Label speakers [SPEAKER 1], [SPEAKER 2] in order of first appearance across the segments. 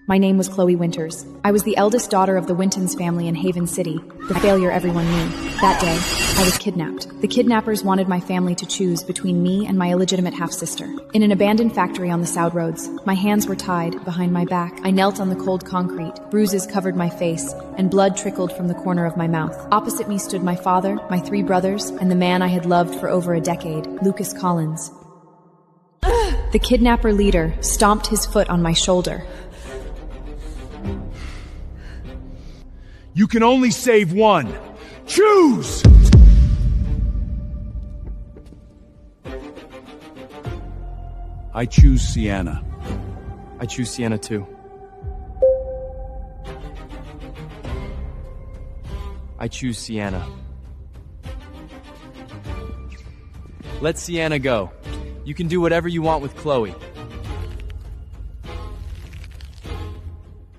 [SPEAKER 1] My name was Chloe Winters. I was the eldest daughter of the Wintons family in Haven City, the failure everyone knew. That day, I was kidnapped. The kidnappers wanted my family to choose between me and my illegitimate half-sister. In an abandoned factory on the South Roads, my hands were tied behind my back. I knelt on the cold concrete. Bruises covered my face, and blood trickled from the corner of my mouth. Opposite me stood my father, my 3 brothers, and the man I had loved for over a decade, Lucas Collins. The kidnapper leader stomped his foot on my shoulder.
[SPEAKER 2] You can only save one. Choose! I choose Sienna.
[SPEAKER 3] I choose Sienna too. I choose Sienna. Let Sienna go. You can do whatever you want with Chloe.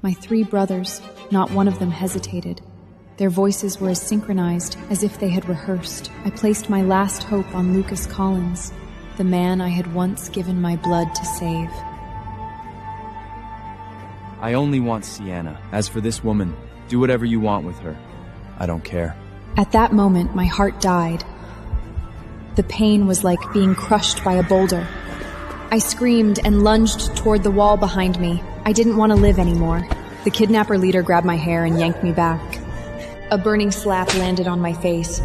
[SPEAKER 1] My 3 brothers, not one of them hesitated. Their voices were as synchronized as if they had rehearsed. I placed my last hope on Lucas Collins, the man I had once given my blood to save.
[SPEAKER 3] I only want Sienna. As for this woman, do whatever you want with her. I don't care.
[SPEAKER 1] At that moment, my heart died. The pain was like being crushed by a boulder. I screamed and lunged toward the wall behind me. I didn't want to live anymore. The kidnapper leader grabbed my hair and yanked me back. A burning slap landed on my face,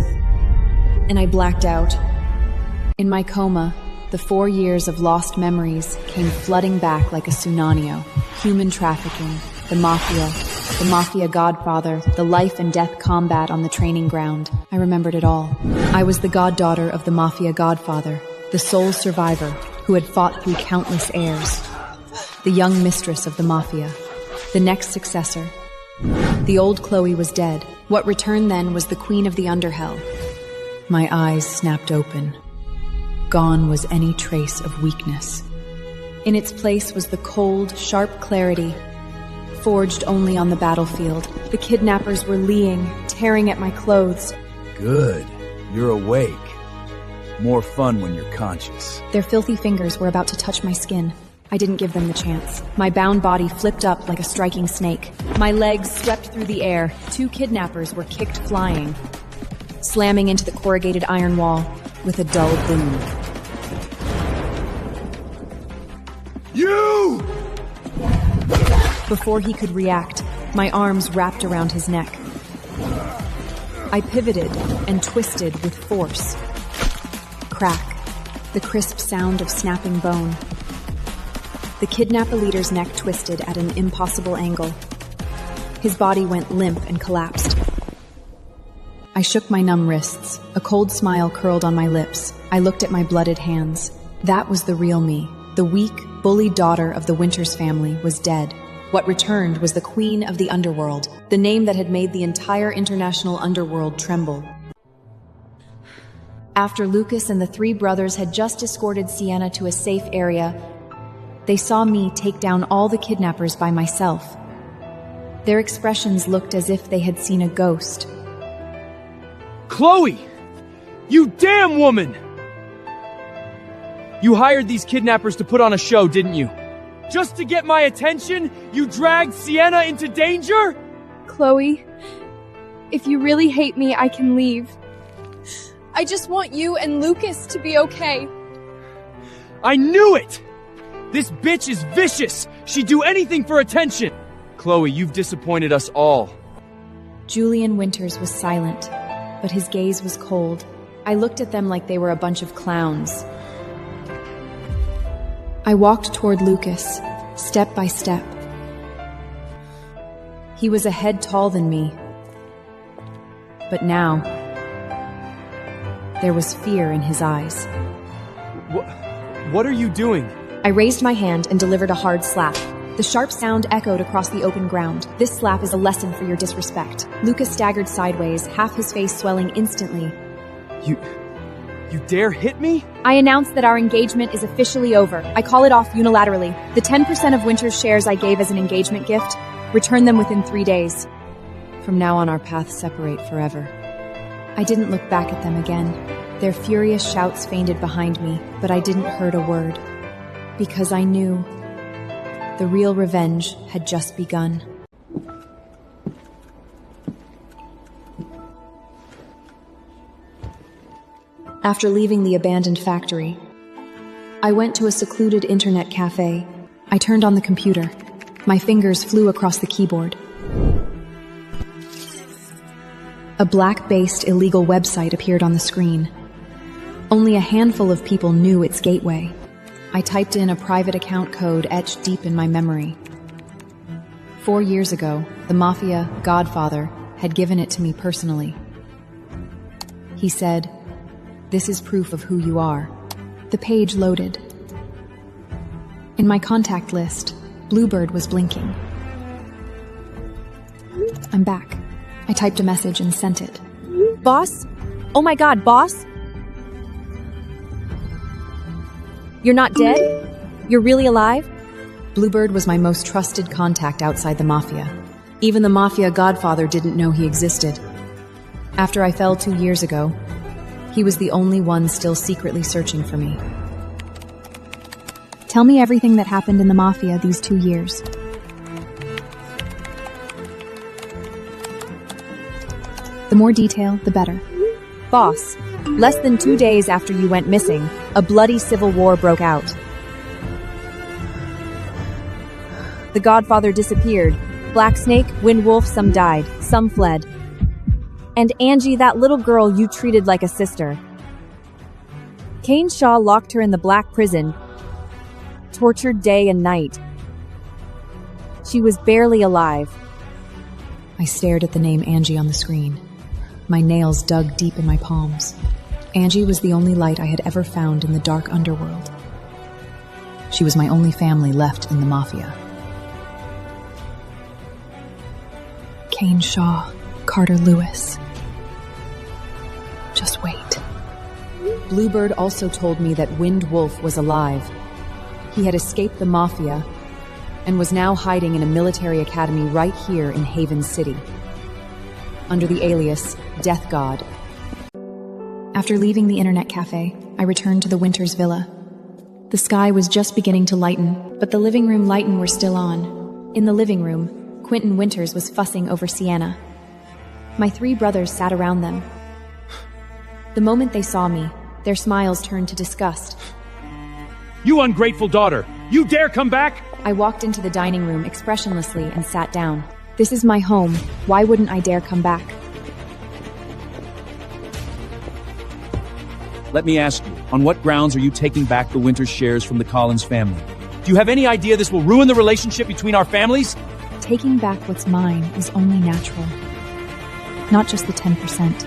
[SPEAKER 1] and I blacked out. In my coma, the 4 years of lost memories came flooding back like a tsunami. Human trafficking, the Mafia godfather, the life and death combat on the training ground. I remembered it all. I was the goddaughter of the Mafia godfather, the sole survivor who had fought through countless heirs. The young mistress of the Mafia, the next successor. The old Chloe was dead. What returned then was the queen of the underhell. My eyes snapped open. Gone was any trace of weakness. In its place was the cold, sharp clarity, forged only on the battlefield. The kidnappers were leering, tearing at my clothes.
[SPEAKER 2] Good. You're awake. More fun when you're conscious.
[SPEAKER 1] Their filthy fingers were about to touch my skin. I didn't give them the chance. My bound body flipped up like a striking snake. My legs swept through the air. 2 kidnappers were kicked flying, slamming into the corrugated iron wall with a dull boom.
[SPEAKER 2] You!
[SPEAKER 1] Before he could react, my arms wrapped around his neck. I pivoted and twisted with force. Crack, the crisp sound of snapping bone. The kidnapper leader's neck twisted at an impossible angle. His body went limp and collapsed. I shook my numb wrists. A cold smile curled on my lips. I looked at my blooded hands. That was the real me. The weak, bullied daughter of the Winters family was dead. What returned was the queen of the underworld, the name that had made the entire international underworld tremble. After Lucas and the 3 brothers had just escorted Sienna to a safe area, they saw me take down all the kidnappers by myself. Their expressions looked as if they had seen a ghost.
[SPEAKER 3] Chloe! You damn woman! You hired these kidnappers to put on a show, didn't you? Just to get my attention, you dragged Sienna into danger?
[SPEAKER 4] Chloe, if you really hate me, I can leave. I just want you and Lucas to be okay.
[SPEAKER 3] I knew it! This bitch is vicious! She'd do anything for attention! Chloe, you've disappointed us all.
[SPEAKER 1] Julian Winters was silent, but his gaze was cold. I looked at them like they were a bunch of clowns. I walked toward Lucas, step by step. He was a head tall than me. But now, there was fear in his eyes.
[SPEAKER 3] What are you doing?
[SPEAKER 1] I raised my hand and delivered a hard slap. The sharp sound echoed across the open ground. This slap is a lesson for your disrespect. Lucas staggered sideways, half his face swelling instantly.
[SPEAKER 3] You dare hit me?
[SPEAKER 1] I announced that our engagement is officially over. I call it off unilaterally. The 10% of Winter's shares I gave as an engagement gift, return them within 3 days. From now on, our paths separate forever. I didn't look back at them again. Their furious shouts fainted behind me, but I didn't hear a word. Because I knew The real revenge had just begun. After leaving the abandoned factory, I went to a secluded internet cafe. I turned on the computer. My fingers flew across the keyboard. A black-based illegal website appeared on the screen. Only a handful of people knew its gateway. I typed in a private account code etched deep in my memory. 4 years ago, the Mafia godfather had given it to me personally. He said, "This is proof of who you are." The page loaded. In my contact list, Bluebird was blinking. I'm back. I typed a message and sent it.
[SPEAKER 5] Boss? Oh my god, boss? You're not dead? You're really alive?
[SPEAKER 1] Bluebird was my most trusted contact outside the Mafia. Even the Mafia godfather didn't know he existed. After I fell 2 years ago, he was the only one still secretly searching for me. Tell me everything that happened in the Mafia these 2 years. The more detail, the better.
[SPEAKER 5] Boss, less than 2 days after you went missing, a bloody civil war broke out. The Godfather disappeared. Black Snake, Wind Wolf, some died, some fled. And Angie, that little girl you treated like a sister. Kane Shaw locked her in the Black Prison, tortured day and night. She was barely alive.
[SPEAKER 1] I stared at the name Angie on the screen. My nails dug deep in my palms. Angie was the only light I had ever found in the dark underworld. She was my only family left in the Mafia. Kane Shaw, Carter Lewis. Just wait. Bluebird also told me that Wind Wolf was alive. He had escaped the Mafia and was now hiding in a military academy right here in Haven City, under the alias Death God. After leaving the internet cafe, I returned to the Winters villa. The sky was just beginning to lighten, but the living room lights were still on. In the living room, Quentin Winters was fussing over Sienna. My 3 brothers sat around them. The moment they saw me, their smiles turned to disgust.
[SPEAKER 3] You ungrateful daughter! You dare come back?
[SPEAKER 1] I walked into the dining room expressionlessly and sat down. This is my home. Why wouldn't I dare come back?
[SPEAKER 3] Let me ask you, on what grounds are you taking back the Winters shares from the Collins family? Do you have any idea this will ruin the relationship between our families?
[SPEAKER 1] Taking back what's mine is only natural. Not just the 10%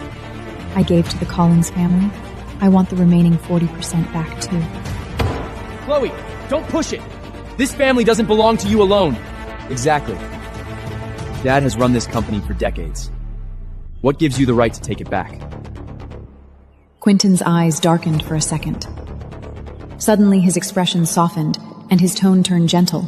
[SPEAKER 1] I gave to the Collins family. I want the remaining 40% back too.
[SPEAKER 3] Chloe, don't push it! This family doesn't belong to you alone. Exactly. Dad has run this company for decades. What gives you the right to take it back?
[SPEAKER 1] Quentin's eyes darkened for a second. Suddenly his expression softened, and his tone turned gentle.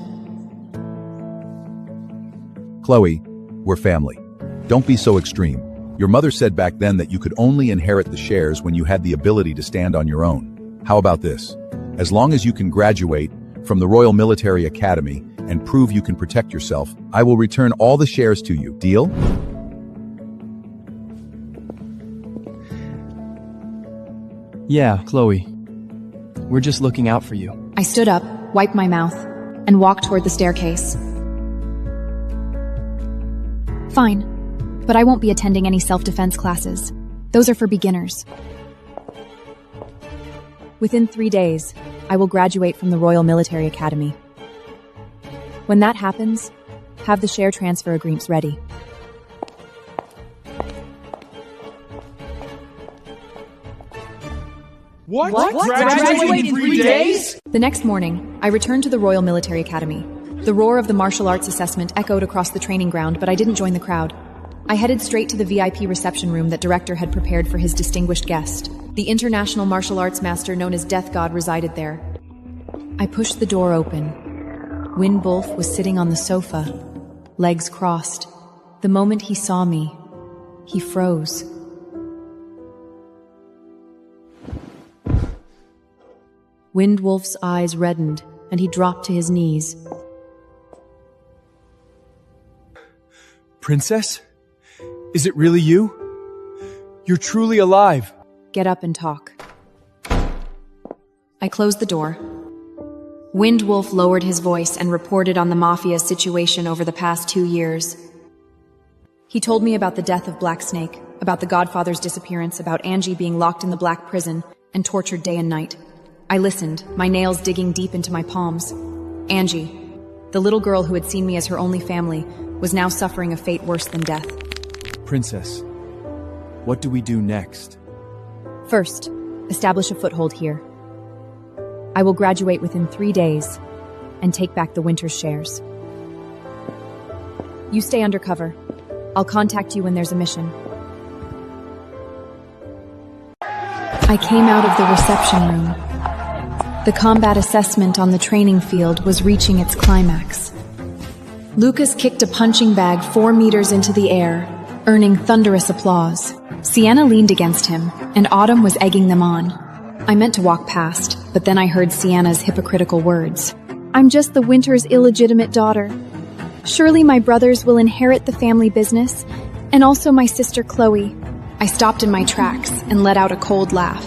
[SPEAKER 6] Chloe, we're family. Don't be so extreme. Your mother said back then that you could only inherit the shares when you had the ability to stand on your own. How about this? As long as you can graduate from the Royal Military Academy and prove you can protect yourself, I will return all the shares to you. Deal?
[SPEAKER 3] Yeah, Chloe. We're just looking out for you.
[SPEAKER 1] I stood up, wiped my mouth, and walked toward the staircase. Fine, but I won't be attending any self-defense classes. Those are for beginners.
[SPEAKER 5] Within 3 days, I will graduate from the Royal Military Academy. When that happens, have the share transfer agreements ready.
[SPEAKER 3] What? Graduate in 3 days?
[SPEAKER 1] The next morning, I returned to the Royal Military Academy. The roar of the martial arts assessment echoed across the training ground, but I didn't join the crowd. I headed straight to the VIP reception room that director had prepared for his distinguished guest. The international martial arts master known as Death God resided there. I pushed the door open. Wind Wolf was sitting on the sofa, legs crossed. The moment he saw me, he froze. Wind Wolf's eyes reddened, and he dropped to his knees.
[SPEAKER 3] Princess? Is it really you? You're truly alive.
[SPEAKER 1] Get up and talk. I closed the door. Windwolf lowered his voice and reported on the Mafia's situation over the past 2 years. He told me about the death of Black Snake, about the Godfather's disappearance, about Angie being locked in the Black Prison and tortured day and night. I listened, my nails digging deep into my palms. Angie, the little girl who had seen me as her only family, was now suffering a fate worse than death.
[SPEAKER 3] Princess, what do we do next?
[SPEAKER 1] First, establish a foothold here. I will graduate within 3 days and take back the Winter's shares. You stay undercover. I'll contact you when there's a mission. I came out of the reception room. The combat assessment on the training field was reaching its climax. Lucas kicked a punching bag 4 meters into the air, earning thunderous applause. Sienna leaned against him, and Autumn was egging them on. I meant to walk past, but then I heard Sienna's hypocritical words.
[SPEAKER 4] I'm just the Winter's illegitimate daughter. Surely my brothers will inherit the family business, and also my sister Chloe.
[SPEAKER 1] I stopped in my tracks and let out a cold laugh.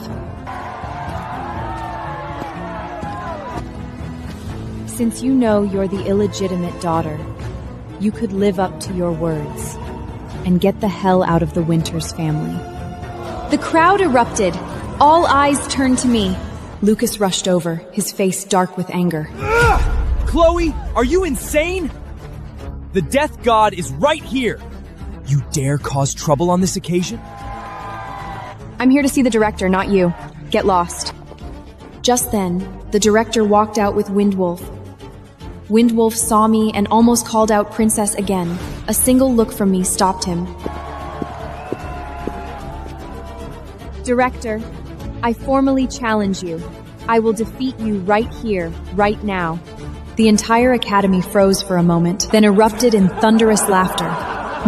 [SPEAKER 5] Since you know you're the illegitimate daughter, you could live up to your words and get the hell out of the Winters family.
[SPEAKER 1] The crowd erupted. All eyes turned to me. Lucas rushed over, his face dark with anger.
[SPEAKER 3] Chloe, are you insane? The Death God is right here. You dare cause trouble on this occasion?
[SPEAKER 1] I'm here to see the director, not you. Get lost. Just then, the director walked out with Windwolf. Windwolf saw me and almost called out Princess again. A single look from me stopped him.
[SPEAKER 5] Director, I formally challenge you. I will defeat you right here, right now.
[SPEAKER 1] The entire academy froze for a moment, then erupted in thunderous laughter.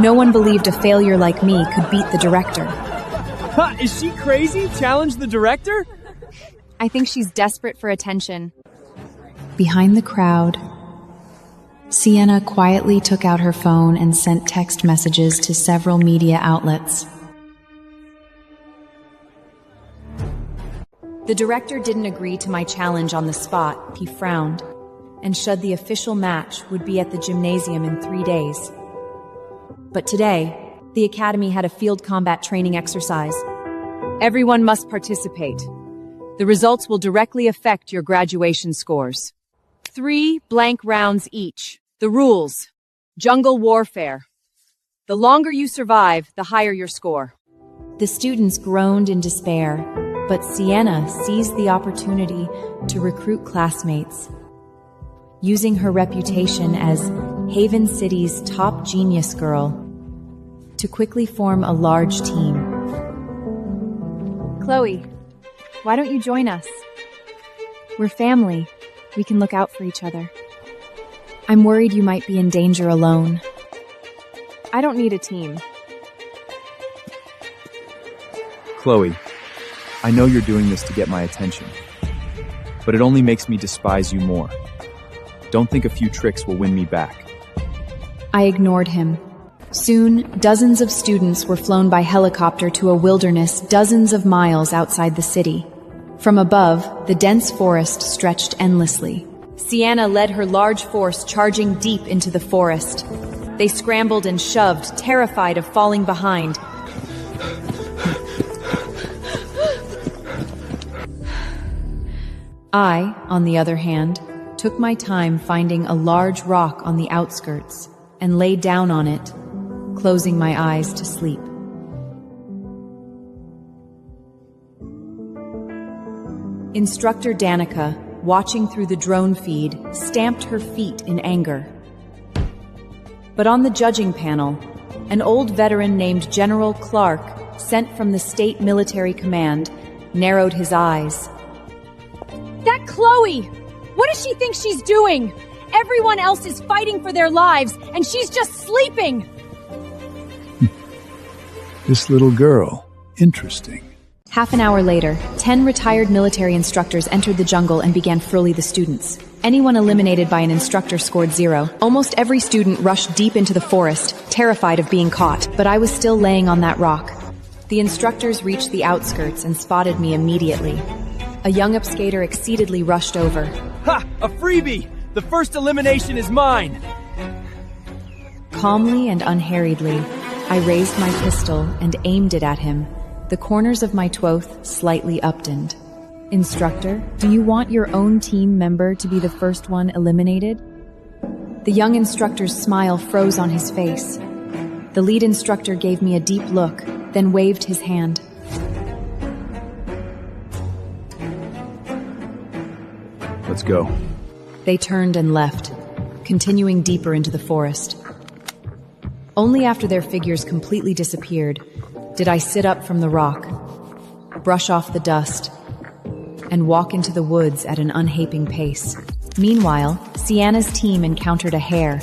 [SPEAKER 1] No one believed a failure like me could beat the director.
[SPEAKER 3] Ha, is she crazy? Challenge the director?
[SPEAKER 5] I think she's desperate for attention.
[SPEAKER 1] Behind the crowd, Sienna quietly took out her phone and sent text messages to several media outlets. The director didn't agree to my challenge on the spot. He frowned and said the official match would be at the gymnasium in 3 days. But today, the academy had a field combat training exercise.
[SPEAKER 5] Everyone must participate. The results will directly affect your graduation scores. 3 blank rounds each. The rules: jungle warfare. The longer you survive, the higher your score.
[SPEAKER 1] The students groaned in despair, but Sienna seized the opportunity to recruit classmates. Using her reputation as Haven City's top genius girl, to quickly form a large team.
[SPEAKER 5] Chloe, why don't you join us? We're family. We can look out for each other.
[SPEAKER 1] I'm worried you might be in danger alone.
[SPEAKER 5] I don't need a team.
[SPEAKER 3] Chloe, I know you're doing this to get my attention, but it only makes me despise you more. Don't think a few tricks will win me back.
[SPEAKER 1] I ignored him. Soon, dozens of students were flown by helicopter to a wilderness dozens of miles outside the city. From above, the dense forest stretched endlessly. Sienna led her large force charging deep into the forest. They scrambled and shoved, terrified of falling behind. I, on the other hand, took my time finding a large rock on the outskirts and lay down on it, closing my eyes to sleep. Instructor Danica, watching through the drone feed, stamped her feet in anger. But on the judging panel, an old veteran named General Clark, sent from the State Military Command, narrowed his eyes.
[SPEAKER 5] That Chloe! What does she think she's doing? Everyone else is fighting for their lives, and she's just sleeping!
[SPEAKER 2] This little girl. Interesting.
[SPEAKER 1] Half an hour later, 10 retired military instructors entered the jungle and began frilling the students. Anyone eliminated by an instructor scored 0. Almost every student rushed deep into the forest, terrified of being caught, but I was still laying on that rock. The instructors reached the outskirts and spotted me immediately. A young upskater exceedingly rushed over.
[SPEAKER 3] Ha! A freebie! The first elimination is mine!
[SPEAKER 1] Calmly and unharriedly, I raised my pistol and aimed it at him, the corners of my twoth slightly upturned. Instructor, do you want your own team member to be the first one eliminated? The young instructor's smile froze on his face. The lead instructor gave me a deep look, then waved his hand.
[SPEAKER 2] Let's go.
[SPEAKER 1] They turned and left, continuing deeper into the forest. Only after their figures completely disappeared did I sit up from the rock, brush off the dust, and walk into the woods at an unhaping pace. Meanwhile, Sienna's team encountered a hare.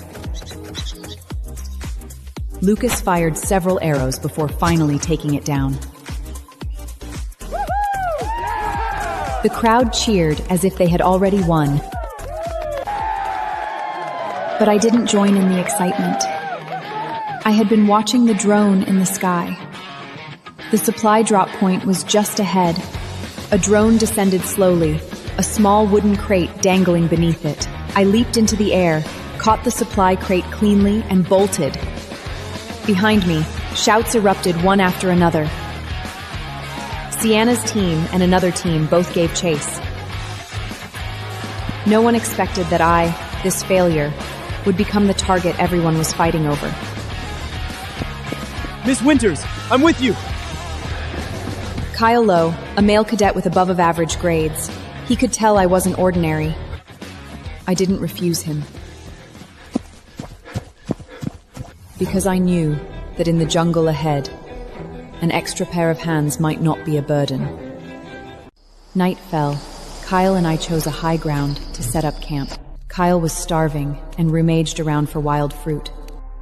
[SPEAKER 1] Lucas fired several arrows before finally taking it down. The crowd cheered as if they had already won. But I didn't join in the excitement. I had been watching the drone in the sky. The supply drop point was just ahead. A drone descended slowly, a small wooden crate dangling beneath it. I leaped into the air, caught the supply crate cleanly, and bolted. Behind me, shouts erupted one after another. Sienna's team and another team both gave chase. No one expected that I, this failure, would become the target everyone was fighting over.
[SPEAKER 3] Miss Winters, I'm with you!
[SPEAKER 1] Kyle Lowe, a male cadet with above-average grades. He could tell I wasn't ordinary. I didn't refuse him. Because I knew that in the jungle ahead, an extra pair of hands might not be a burden. Night fell. Kyle and I chose a high ground to set up camp. Kyle was starving and rummaged around for wild fruit.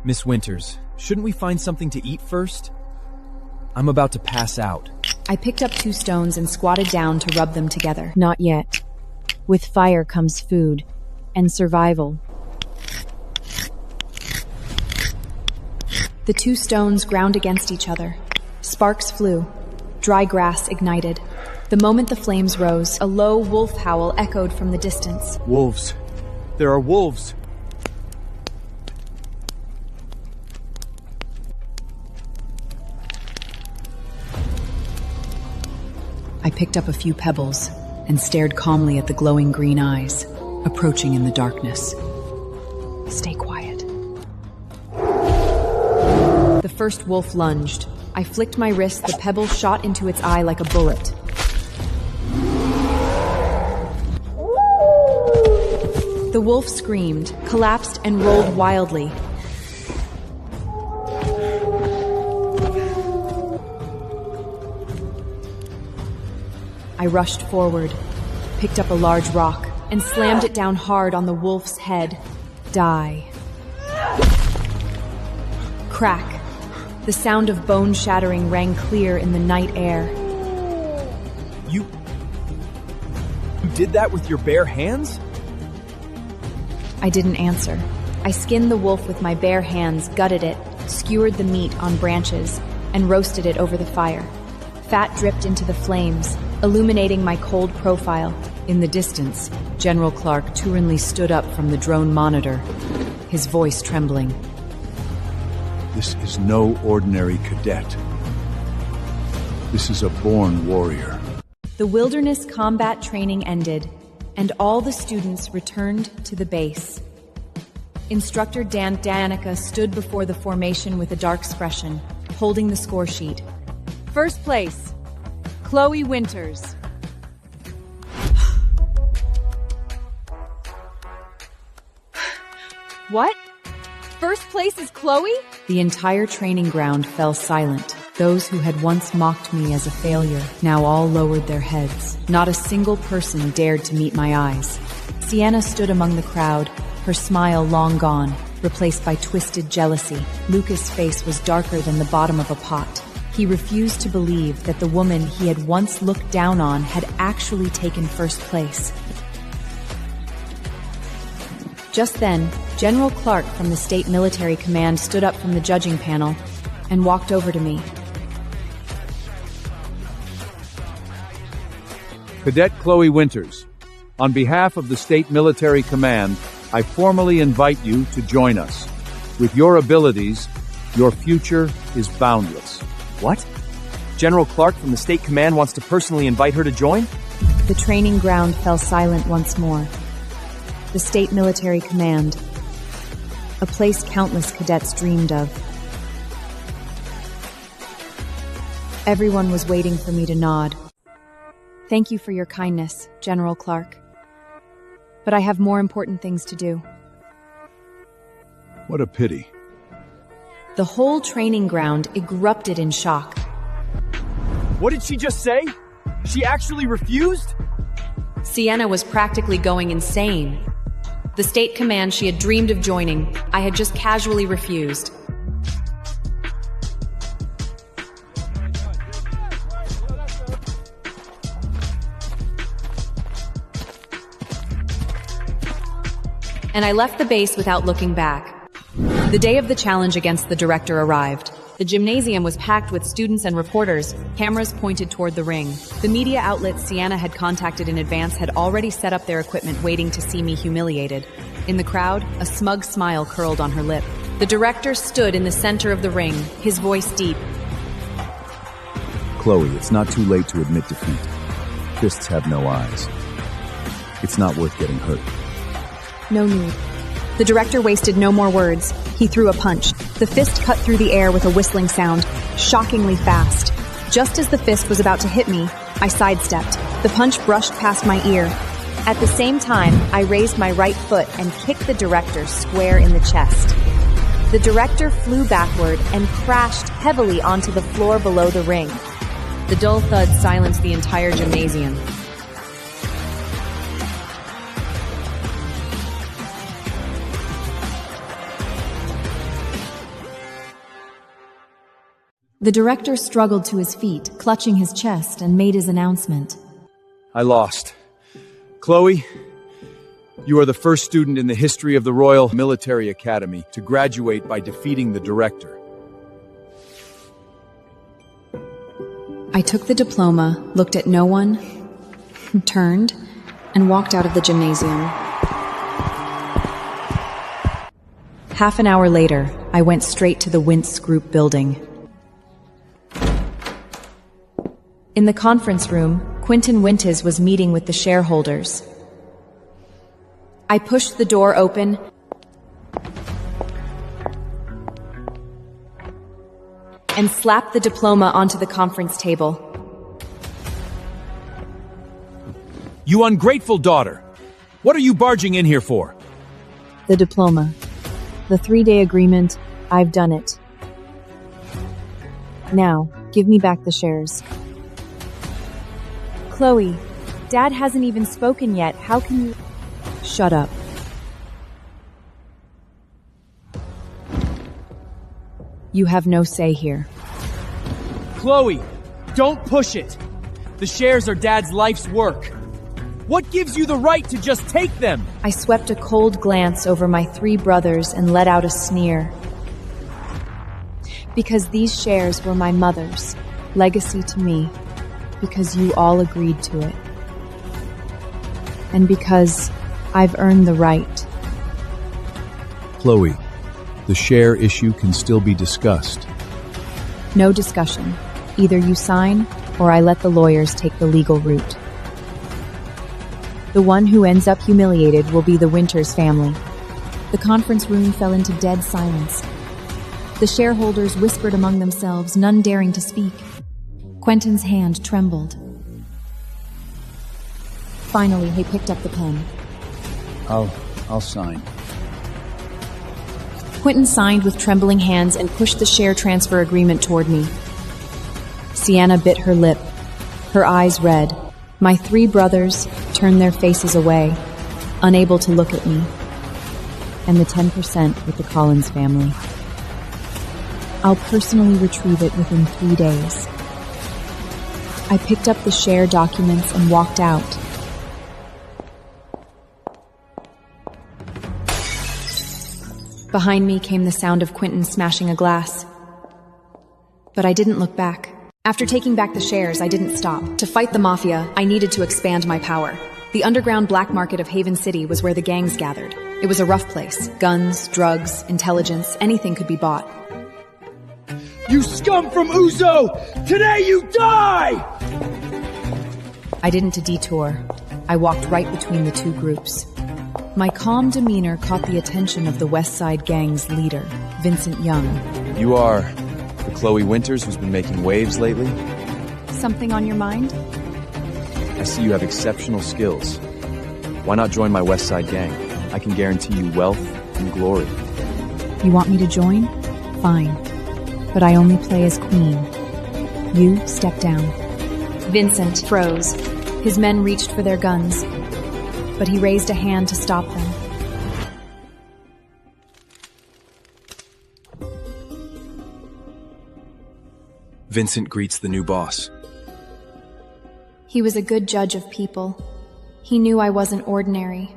[SPEAKER 3] Miss Winters, shouldn't we find something to eat first? I'm about to pass out.
[SPEAKER 1] I picked up 2 stones and squatted down to rub them together.
[SPEAKER 5] Not yet. With fire comes food and survival.
[SPEAKER 1] The 2 stones ground against each other. Sparks flew. Dry grass ignited. The moment the flames rose, a low wolf howl echoed from the distance.
[SPEAKER 3] Wolves. There are wolves.
[SPEAKER 1] I picked up a few pebbles and stared calmly at the glowing green eyes, approaching in the darkness. Stay quiet. The first wolf lunged. I flicked my wrist, the pebble shot into its eye like a bullet. The wolf screamed, collapsed, and rolled wildly. I rushed forward, picked up a large rock, and slammed it down hard on the wolf's head. Die. Crack. The sound of bone shattering rang clear in the night air.
[SPEAKER 3] You did that with your bare hands?
[SPEAKER 1] I didn't answer. I skinned the wolf with my bare hands, gutted it, skewered the meat on branches, and roasted it over the fire. Fat dripped into the flames, illuminating my cold profile. In the distance, General Clark Turinly stood up from the drone monitor, his voice trembling.
[SPEAKER 2] This is no ordinary cadet. This is a born warrior.
[SPEAKER 1] The wilderness combat training ended, and all the students returned to the base. Instructor Dan Danica stood before the formation with a dark expression, holding the score sheet.
[SPEAKER 5] First place, Chloe Winters.
[SPEAKER 4] What? First place is Chloe?
[SPEAKER 1] The entire training ground fell silent. Those who had once mocked me as a failure now all lowered their heads. Not a single person dared to meet my eyes. Sienna stood among the crowd, her smile long gone, replaced by twisted jealousy. Lucas' face was darker than the bottom of a pot. He refused to believe that the woman he had once looked down on had actually taken first place.
[SPEAKER 5] Just then, General Clark from the State Military Command stood up from the judging panel and walked over to me.
[SPEAKER 2] Cadet Chloe Winters, on behalf of the State Military Command, I formally invite you to join us. With your abilities, your future is boundless.
[SPEAKER 3] What? General Clark from the State Command wants to personally invite her to join?
[SPEAKER 5] The training ground fell silent once more. The State Military Command, a place countless cadets dreamed of. Everyone was waiting for me to nod. Thank you for your kindness, General Clark. But I have more important things to do.
[SPEAKER 6] What a pity.
[SPEAKER 5] The whole training ground erupted in shock.
[SPEAKER 3] What did she just say? She actually refused?
[SPEAKER 5] Sienna was practically going insane. The state command she had dreamed of joining, I had just casually refused. And I left the base without looking back. The day of the challenge against the director arrived. The gymnasium was packed with students and reporters, cameras pointed toward the ring. The media outlets Sienna had contacted in advance had already set up their equipment waiting to see me humiliated. In the crowd, a smug smile curled on her lip. The director stood in the center of the ring, his voice deep.
[SPEAKER 2] Chloe, it's not too late to admit defeat. Fists have no eyes. It's not worth getting hurt.
[SPEAKER 1] No need. The director wasted no more words. He threw a punch. The fist cut through the air with a whistling sound, shockingly fast. Just as the fist was about to hit me, I sidestepped. The punch brushed past my ear. At the same time, I raised my right foot and kicked the director square in the chest. The director flew backward and crashed heavily onto the floor below the ring. The dull thud silenced the entire gymnasium. The director struggled to his feet, clutching his chest, and made his announcement.
[SPEAKER 2] I lost. Chloe, you are the first student in the history of the Royal Military Academy to graduate by defeating the director.
[SPEAKER 1] I took the diploma, looked at no one, turned, and walked out of the gymnasium.
[SPEAKER 5] Half an hour later, I went straight to the Wintz Group building. In the conference room, Quentin Wintz was meeting with the shareholders. I pushed the door open and slapped the diploma onto the conference table.
[SPEAKER 2] You ungrateful daughter! What are you barging in here for?
[SPEAKER 5] The diploma. The 3-day agreement. I've done it. Now, give me back the shares. Chloe, Dad hasn't even spoken yet. How can you... Shut up. You have no say here.
[SPEAKER 3] Chloe, don't push it. The shares are Dad's life's work. What gives you the right to just take them?
[SPEAKER 5] I swept a cold glance over my 3 brothers and let out a sneer. Because these shares were my mother's, legacy to me. Because you all agreed to it. And because I've earned the right.
[SPEAKER 6] Chloe, the share issue can still be discussed.
[SPEAKER 5] No discussion. Either you sign, or I let the lawyers take the legal route. The one who ends up humiliated will be the Winters family. The conference room fell into dead silence. The shareholders whispered among themselves, none daring to speak. Quentin's hand trembled. Finally, he picked up the pen.
[SPEAKER 2] I'll sign.
[SPEAKER 5] Quentin signed with trembling hands and pushed the share transfer agreement toward me. Sienna bit her lip, her eyes red. My 3 brothers turned their faces away, unable to look at me. And the 10% with the Collins family. I'll personally retrieve it within 3 days. I picked up the share documents and walked out.
[SPEAKER 1] Behind me came the sound of Quentin smashing a glass. But I didn't look back. After taking back the shares, I didn't stop. To fight the Mafia, I needed to expand my power. The underground black market of Haven City was where the gangs gathered. It was a rough place. Guns, drugs, intelligence, anything could be bought.
[SPEAKER 3] You scum from Uzo! Today you die!
[SPEAKER 1] I didn't detour. I walked right between the two groups. My calm demeanor caught the attention of the West Side Gang's leader, Vincent Young.
[SPEAKER 3] You are the Chloe Winters who's been making waves lately?
[SPEAKER 1] Something on your mind?
[SPEAKER 3] I see you have exceptional skills. Why not join my West Side Gang? I can guarantee you wealth and glory.
[SPEAKER 1] You want me to join? Fine. But I only play as queen. You step down. Vincent froze. His men reached for their guns, but he raised a hand to stop them.
[SPEAKER 3] Vincent greets the new boss.
[SPEAKER 1] He was a good judge of people. He knew I wasn't ordinary.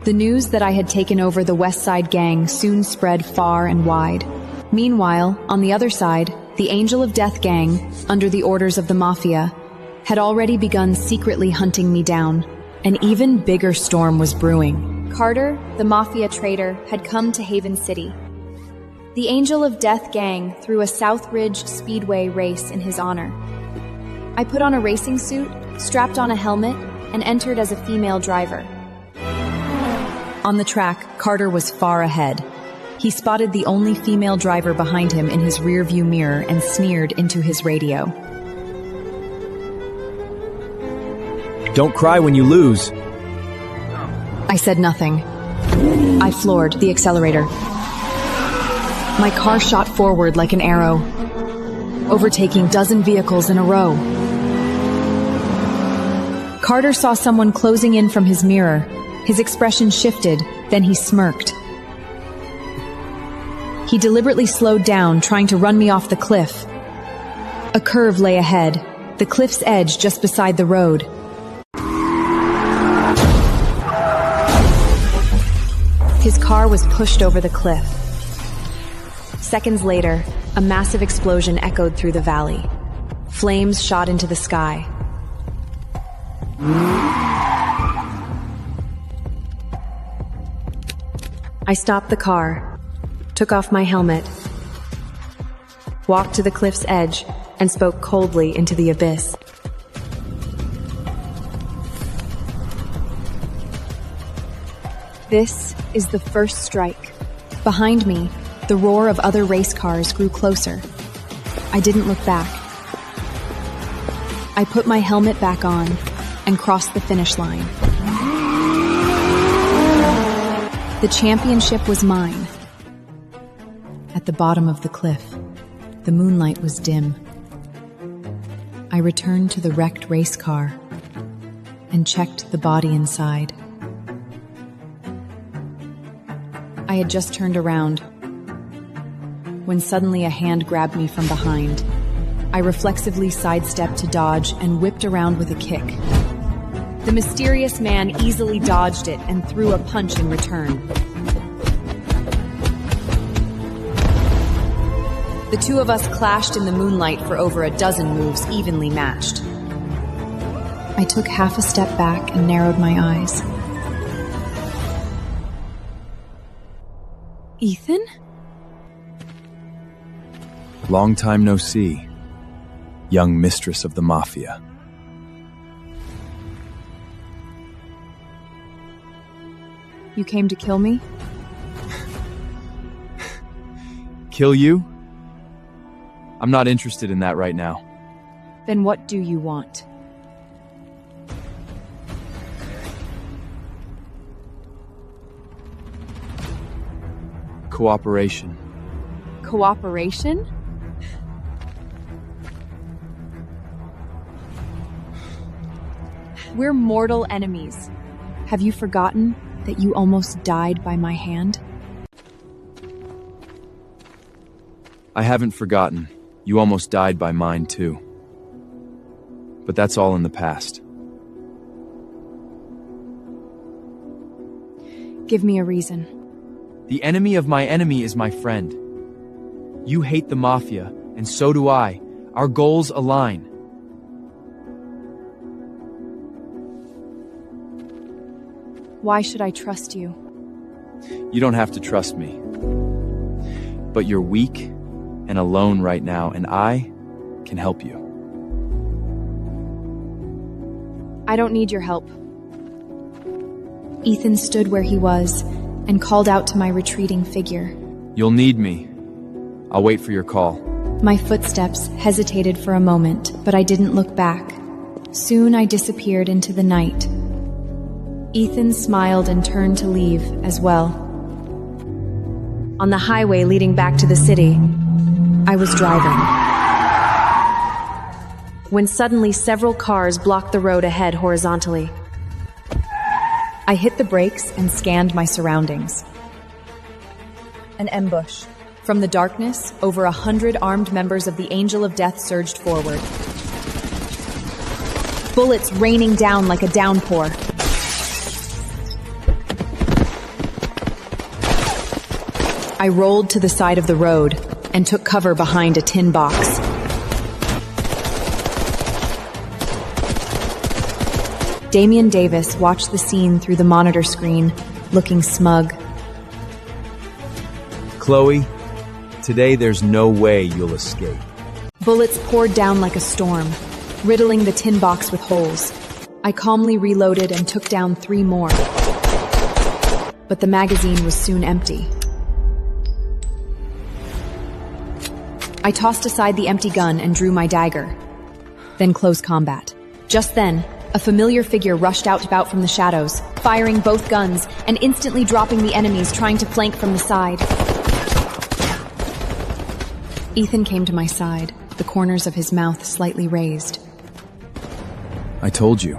[SPEAKER 1] The news that I had taken over the West Side Gang soon spread far and wide. Meanwhile, on the other side, the Angel of Death Gang, under the orders of the Mafia, had already begun secretly hunting me down. An even bigger storm was brewing. Carter, the Mafia traitor, had come to Haven City. The Angel of Death Gang threw a Southridge Speedway race in his honor. I put on a racing suit, strapped on a helmet, and entered as a female driver. On the track, Carter was far ahead. He spotted the only female driver behind him in his rearview mirror and sneered into his radio.
[SPEAKER 3] Don't cry when you lose.
[SPEAKER 1] I said nothing. I floored the accelerator. My car shot forward like an arrow, overtaking dozen vehicles in a row. Carter saw someone closing in from his mirror. His expression shifted, then he smirked. He deliberately slowed down, trying to run me off the cliff. A curve lay ahead, the cliff's edge just beside the road. His car was pushed over the cliff. Seconds later, a massive explosion echoed through the valley. Flames shot into the sky. I stopped the car, took off my helmet, walked to the cliff's edge, and spoke coldly into the abyss. This is the first strike. Behind me, the roar of other race cars grew closer. I didn't look back. I put my helmet back on and crossed the finish line. The championship was mine. At the bottom of the cliff, the moonlight was dim. I returned to the wrecked race car and checked the body inside. I had just turned around when suddenly a hand grabbed me from behind. I reflexively sidestepped to dodge and whipped around with a kick. The mysterious man easily dodged it and threw a punch in return. The two of us clashed in the moonlight for over a dozen moves evenly matched. I took half a step back and narrowed my eyes. Ethan?
[SPEAKER 3] Long time no see, young mistress of the Mafia.
[SPEAKER 1] You came to kill me?
[SPEAKER 3] Kill you? I'm not interested in that right now.
[SPEAKER 1] Then what do you want?
[SPEAKER 3] Cooperation.
[SPEAKER 1] Cooperation? We're mortal enemies. Have you forgotten that you almost died by my hand?
[SPEAKER 3] I haven't forgotten. You almost died by mine too. But that's all in the past.
[SPEAKER 1] Give me a reason.
[SPEAKER 3] The enemy of my enemy is my friend. You hate the Mafia, and so do I. Our goals align.
[SPEAKER 1] Why should I trust you?
[SPEAKER 3] You don't have to trust me. But you're weak and alone right now, and I can help you.
[SPEAKER 1] I don't need your help. Ethan stood where he was and called out to my retreating figure.
[SPEAKER 3] You'll need me. I'll wait for your call.
[SPEAKER 1] My footsteps hesitated for a moment, but I didn't look back. Soon I disappeared into the night. Ethan smiled and turned to leave as well. On the highway leading back to the city, I was driving, when suddenly several cars blocked the road ahead horizontally. I hit the brakes and scanned my surroundings. An ambush. From the darkness, over 100 armed members of the Angel of Death surged forward. Bullets raining down like a downpour. I rolled to the side of the road and took cover behind a tin box. Damian Davis watched the scene through the monitor screen, looking smug.
[SPEAKER 2] Chloe, today there's no way you'll escape.
[SPEAKER 1] Bullets poured down like a storm, riddling the tin box with holes. I calmly reloaded and took down 3 more. But the magazine was soon empty. I tossed aside the empty gun and drew my dagger. Then close combat. Just then, a familiar figure rushed out from the shadows, firing both guns and instantly dropping the enemies trying to flank from the side. Ethan came to my side, the corners of his mouth slightly raised.
[SPEAKER 3] I told you,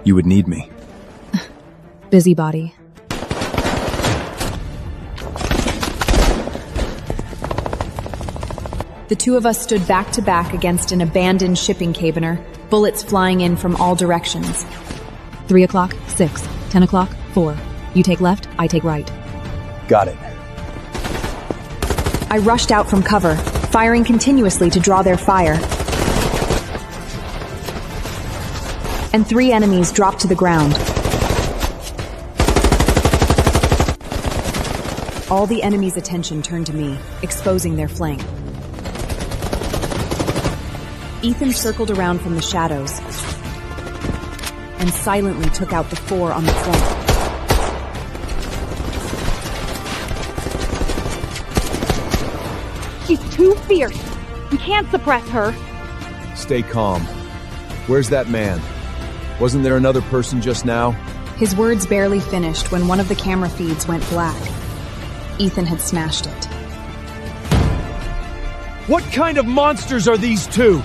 [SPEAKER 3] you would need me.
[SPEAKER 1] Busybody. The two of us stood back to back against an abandoned shipping cabinet, bullets flying in from all directions.
[SPEAKER 5] 3 o'clock, 6, 10 o'clock, 4. You take left, I take right.
[SPEAKER 3] Got it.
[SPEAKER 1] I rushed out from cover, firing continuously to draw their fire. And 3 enemies dropped to the ground. All the enemies' attention turned to me, exposing their flank. Ethan circled around from the shadows and silently took out the 4 on the flank.
[SPEAKER 4] She's too fierce. We can't suppress her.
[SPEAKER 2] Stay calm. Where's that man? Wasn't there another person just now?
[SPEAKER 1] His words barely finished when one of the camera feeds went black. Ethan had smashed it.
[SPEAKER 2] What kind of monsters are these two?